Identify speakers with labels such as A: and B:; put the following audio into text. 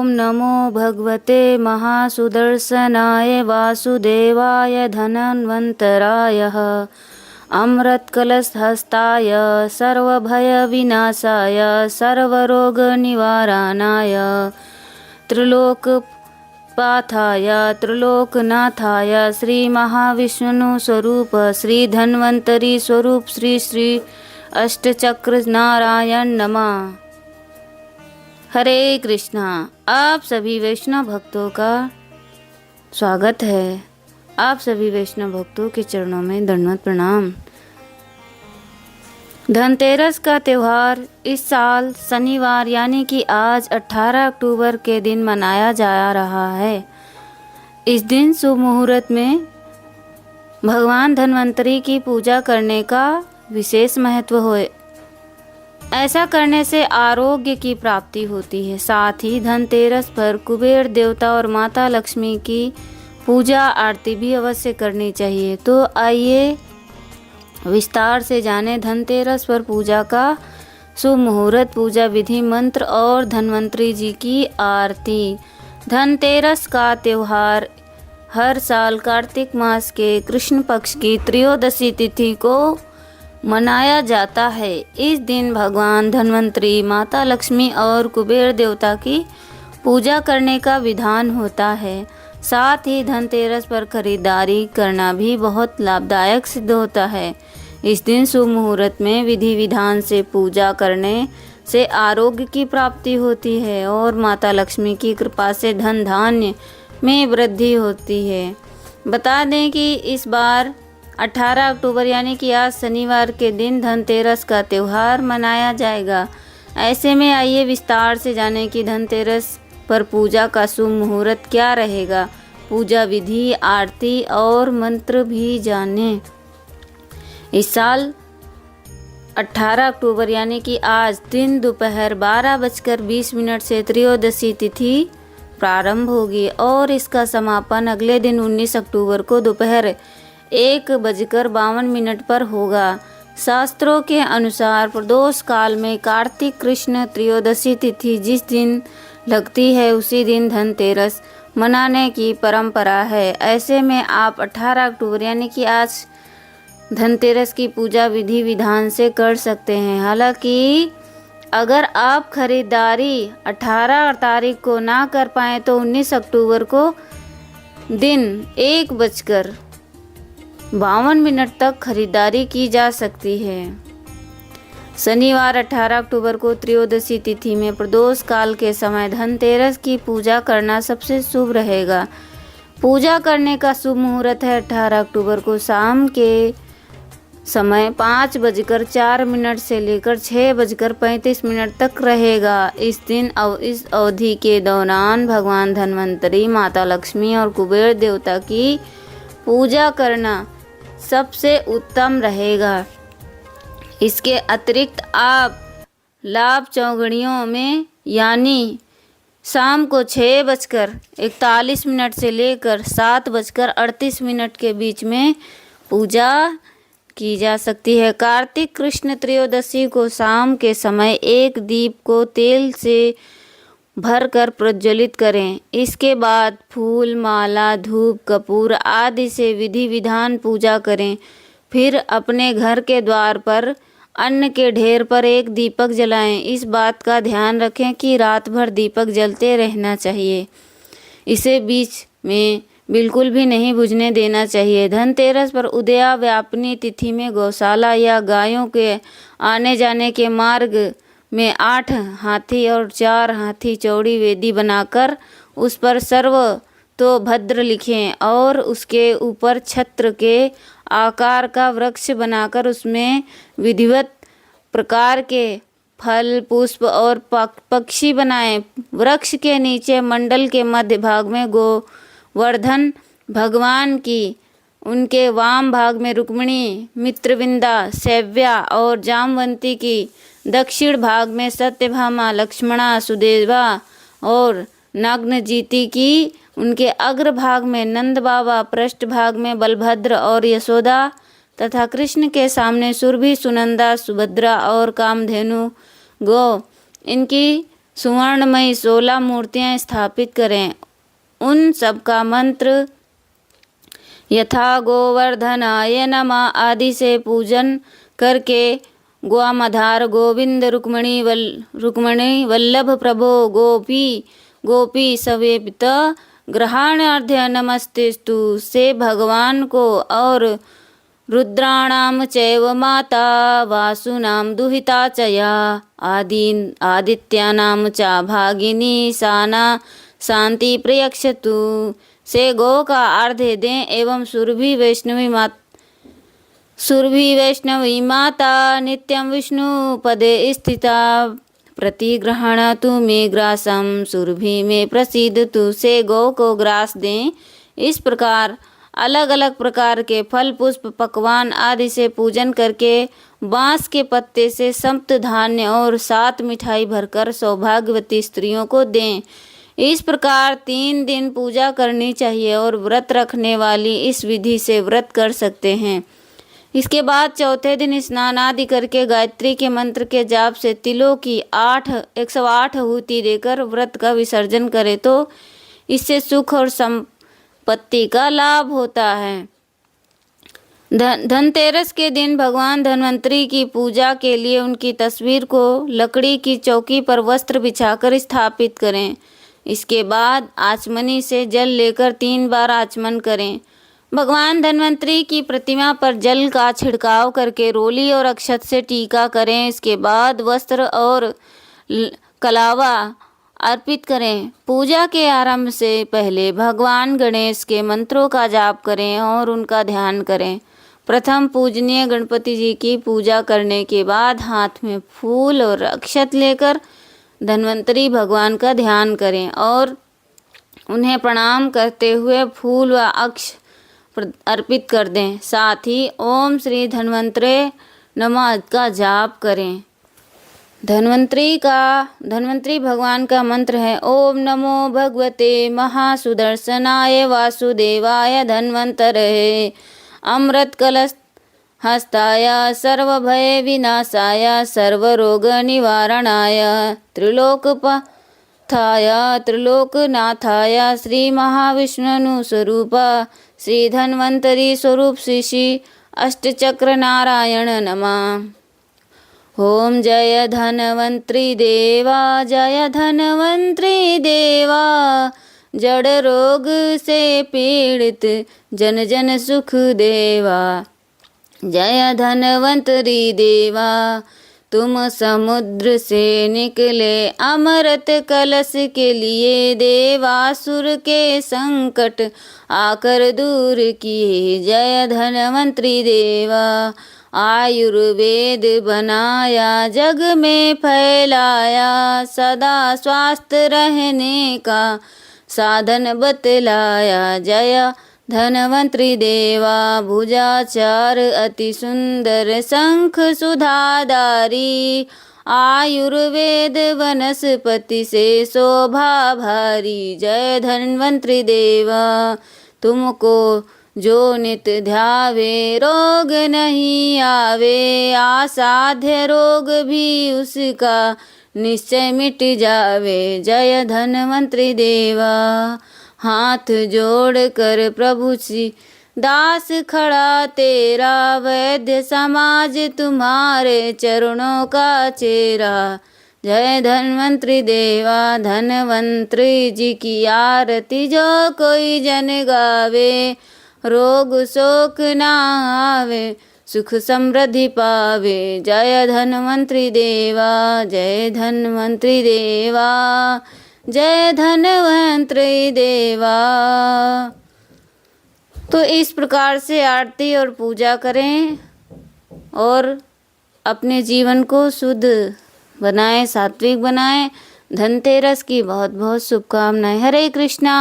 A: ओम नमो भगवते महासुदर्शनाय वासुदेवाय धन्वन्तराय अमृतकलशहस्ताय सर्वभयविनाशाय सर्वरोगनिवारणाय त्रिलोकपाथाय त्रिलोकनाथाय श्री महाविष्णुस्वरूप श्री धन्वन्तरी स्वरूप श्री श्री अष्टचक्र नारायण नमः। हरे कृष्णा। आप सभी वैष्णव भक्तों का स्वागत है। आप सभी वैष्णव भक्तों के चरणों में दंडवत प्रणाम। धनतेरस का त्यौहार इस साल शनिवार यानी कि आज 18 अक्टूबर के दिन मनाया जा रहा है। इस दिन शुभ मुहूर्त में भगवान धन्वंतरी की पूजा करने का विशेष महत्व है। ऐसा करने से आरोग्य की प्राप्ति होती है। साथ ही धनतेरस पर कुबेर देवता और माता लक्ष्मी की पूजा आरती भी अवश्य करनी चाहिए। तो आइए विस्तार से जानें धनतेरस पर पूजा का शुभ मुहूर्त, पूजा विधि, मंत्र और धन्वंतरी जी की आरती। धनतेरस का त्यौहार हर साल कार्तिक मास के कृष्ण पक्ष की त्रयोदशी तिथि को मनाया जाता है। इस दिन भगवान धन्वंतरी, माता लक्ष्मी और कुबेर देवता की पूजा करने का विधान होता है। साथ ही धनतेरस पर खरीदारी करना भी बहुत लाभदायक सिद्ध होता है। इस दिन शुभ मुहूर्त में विधि विधान से पूजा करने से आरोग्य की प्राप्ति होती है और माता लक्ष्मी की कृपा से धन धान्य में वृद्धि होती है। बता दें कि इस बार 18 अक्टूबर यानी कि आज शनिवार के दिन धनतेरस का त्यौहार मनाया जाएगा। ऐसे में आइए विस्तार से जानें कि धनतेरस पर पूजा का शुभ मुहूर्त क्या रहेगा, पूजा विधि, आरती और मंत्र भी जानें। इस साल 18 अक्टूबर यानी कि आज दिन दोपहर 12:20 से त्रयोदशी तिथि प्रारंभ होगी और इसका समापन अगले दिन 19 अक्टूबर को दोपहर 1:52 पर होगा। शास्त्रों के अनुसार प्रदोष काल में कार्तिक कृष्ण त्रयोदशी तिथि जिस दिन लगती है उसी दिन धनतेरस मनाने की परंपरा है। ऐसे में आप 18 अक्टूबर यानी कि आज धनतेरस की पूजा विधि विधान से कर सकते हैं। हालांकि अगर आप खरीदारी 18 तारीख को ना कर पाएँ तो 19 अक्टूबर को दिन 1:52 तक खरीदारी की जा सकती है। शनिवार 18 अक्टूबर को त्रयोदशी तिथि में प्रदोष काल के समय धनतेरस की पूजा करना सबसे शुभ रहेगा। पूजा करने का शुभ मुहूर्त है 18 अक्टूबर को शाम के समय 5:04 से लेकर 6:35 तक रहेगा। इस दिन इस अवधि के दौरान भगवान धन्वंतरी, माता लक्ष्मी और कुबेर देवता की पूजा करना सबसे उत्तम रहेगा। इसके अतिरिक्त आप लाभ चौगड़ियों में यानी शाम को 6:41 से लेकर 7:38 के बीच में पूजा की जा सकती है। कार्तिक कृष्ण त्रयोदशी को शाम के समय एक दीप को तेल से भरकर प्रज्वलित करें। इसके बाद फूल, माला, धूप, कपूर आदि से विधि विधान पूजा करें। फिर अपने घर के द्वार पर अन्न के ढेर पर एक दीपक जलाएं। इस बात का ध्यान रखें कि रात भर दीपक जलते रहना चाहिए। इसे बीच में बिल्कुल भी नहीं बुझने देना चाहिए। धनतेरस पर उदया व्यापनी तिथि में गौशाला या गायों के आने जाने के मार्ग में 8 हाथी और 4 हाथी चौड़ी वेदी बनाकर उस पर सर्व तो भद्र लिखें और उसके ऊपर छत्र के आकार का वृक्ष बनाकर उसमें विधिवत प्रकार के फल, पुष्प और पक्षी बनाएं। वृक्ष के नीचे मंडल के मध्य भाग में गोवर्धन भगवान की, उनके वाम भाग में रुक्मिणी, मित्रविंदा, शैव्या और जामवंती की, दक्षिण भाग में सत्यभामा, लक्ष्मणा, सुदेवा और नागनजीति की, उनके अग्र भाग में नंद बाबा, पृष्ठ भाग में बलभद्र और यशोदा तथा कृष्ण के सामने सुरभि, सुनंदा, सुभद्रा और कामधेनु गो। इनकी सुवर्णमयी 16 मूर्तियां स्थापित करें। उन सब का मंत्र यथा गोवर्धनाय नमः आदि से पूजन करके ग्वामधार गोविंद रुक्मणी वल्लभ प्रभो गोपी सवेपित ग्रहणार्ध्य नमस्तेस्तु से भगवान को और रुद्राणाम चैव माता वासुनां दुहिता च या आदित्यानां च भागिनी साना शांति प्रयक्षतु से गो का अर्घ्य दें एवं सुरभि वैष्णवी माता नित्यं विष्णु पदे स्थिता प्रतिगृह्णातु मे ग्रासम सुरभि में प्रसिद्ध तु से गौ को ग्रास दें। इस प्रकार अलग अलग प्रकार के फल पुष्प पकवान आदि से पूजन करके बांस के पत्ते से सप्त धान्य और 7 मिठाई भरकर सौभाग्यवती स्त्रियों को दें। इस प्रकार 3 दिन पूजा करनी चाहिए और व्रत रखने वाली इस विधि से व्रत कर सकते हैं। इसके बाद चौथे दिन स्नान आदि करके गायत्री के मंत्र के जाप से तिलों की 108 आहुति देकर व्रत का विसर्जन करें तो इससे सुख और संपत्ति का लाभ होता है। धनतेरस के दिन भगवान धन्वंतरी की पूजा के लिए उनकी तस्वीर को लकड़ी की चौकी पर वस्त्र बिछाकर स्थापित करें। इसके बाद आचमनी से जल लेकर 3 बार आचमन करें। भगवान धन्वंतरी की प्रतिमा पर जल का छिड़काव करके रोली और अक्षत से टीका करें। इसके बाद वस्त्र और कलावा अर्पित करें। पूजा के आरंभ से पहले भगवान गणेश के मंत्रों का जाप करें और उनका ध्यान करें। प्रथम पूजनीय गणपति जी की पूजा करने के बाद हाथ में फूल और अक्षत लेकर धन्वंतरी भगवान का ध्यान करें और उन्हें प्रणाम करते हुए फूल व अक्ष अर्पित कर दें। साथ ही ओम श्री धन्वंतरे नमः का जाप करें। धन्वंतरी भगवान का मंत्र है ओम नमो भगवते महासुदर्शनाय वासुदेवाय धन्वंतरे अमृत कलश हस्ताय सर्वभय विनाशाय सर्वरोग निवारणाय त्रिलोकनाथाय श्री महाविष्णु स्वरूप श्री धन्वंतरी स्वरूप श्री अष्टचक्र नारायण नमः। ओम जय धन्वंतरी देवा जय धन्वंतरी देवा जड़ रोग से पीड़ित जन जन सुख देवा। जय धन्वंतरी देवा तुम समुद्र से निकले अमृत कलश के लिए देवासुर के संकट आकर दूर किए। जय धन्वंतरी देवा आयुर्वेद बनाया जग में फैलाया सदा स्वस्थ रहने का साधन बतलाया। जय धन्वंतरी देवा भुजाचार अति सुंदर शंख सुधाधारी आयुर्वेद वनस्पति से शोभा भारी। जय धन्वंतरी देवा तुमको जो नित ध्यावे रोग नहीं आवे असाध्य रोग भी उसका निश्चय मिट जावे। जय धन्वंतरी देवा हाथ जोड़ कर प्रभु श्री दास खड़ा तेरा वैद्य समाज तुम्हारे चरणों का चेहरा। जय धन्वंतरी देवा धन्वंतरी जी की आरती जो कोई जन गावे रोग शोक ना आवे सुख समृद्धि पावे। जय धन्वंतरी देवा जय धन्वंतरी देवा जय धन्वंतरी देवा। तो इस प्रकार से आरती और पूजा करें और अपने जीवन को शुद्ध बनाएं, सात्विक बनाएं। धनतेरस की बहुत बहुत शुभकामनाएं। हरे कृष्णा।